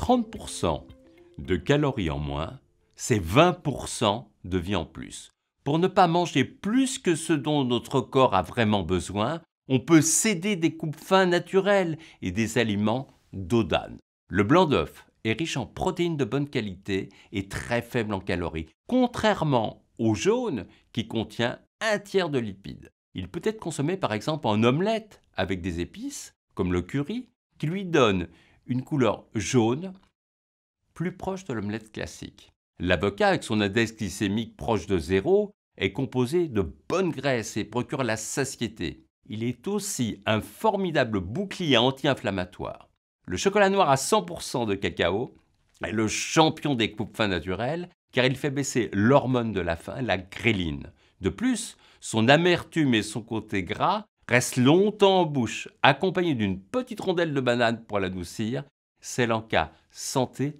30% de calories en moins, c'est 20% de vie en plus. Pour ne pas manger plus que ce dont notre corps a vraiment besoin, on peut céder des coupes-faim naturelles et des aliments d'eau d'âne. Le blanc d'œuf est riche en protéines de bonne qualité et très faible en calories, contrairement au jaune qui contient un tiers de lipides. Il peut être consommé par exemple en omelette avec des épices, comme le curry, qui lui donne une couleur jaune plus proche de l'omelette classique. L'avocat, avec son index glycémique proche de 0, est composé de bonne graisse et procure la satiété. Il est aussi un formidable bouclier anti-inflammatoire. Le chocolat noir à 100% de cacao est le champion des coupes-faim naturelles car il fait baisser l'hormone de la faim, la gréline. De plus, son amertume et son côté gras restent longtemps en bouche, accompagnés d'une petite rondelle de banane pour l'adoucir. C'est l'encas santé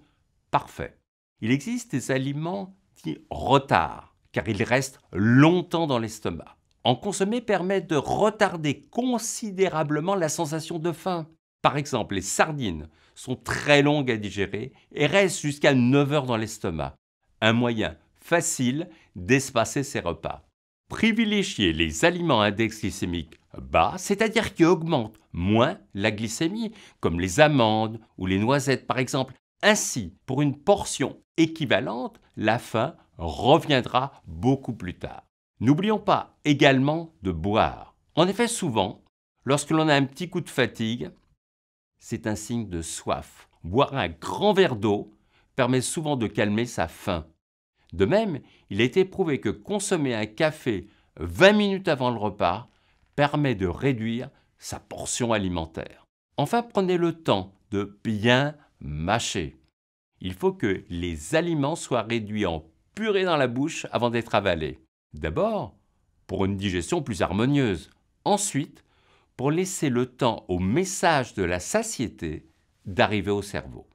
parfait. Il existe des aliments dits retard, car ils restent longtemps dans l'estomac. En consommer permet de retarder considérablement la sensation de faim. Par exemple, les sardines sont très longues à digérer et restent jusqu'à 9 heures dans l'estomac. Un moyen facile d'espacer ses repas. Privilégier les aliments à index glycémique bas, c'est-à-dire qui augmentent moins la glycémie, comme les amandes ou les noisettes par exemple. Ainsi, pour une portion équivalente, la faim reviendra beaucoup plus tard. N'oublions pas également de boire. En effet, souvent, lorsque l'on a un petit coup de fatigue, c'est un signe de soif. Boire un grand verre d'eau permet souvent de calmer sa faim. De même, il a été prouvé que consommer un café 20 minutes avant le repas permet de réduire sa portion alimentaire. Enfin, prenez le temps de bien mâcher. Il faut que les aliments soient réduits en purée dans la bouche avant d'être avalés. D'abord, pour une digestion plus harmonieuse. Ensuite, pour laisser le temps au message de la satiété d'arriver au cerveau.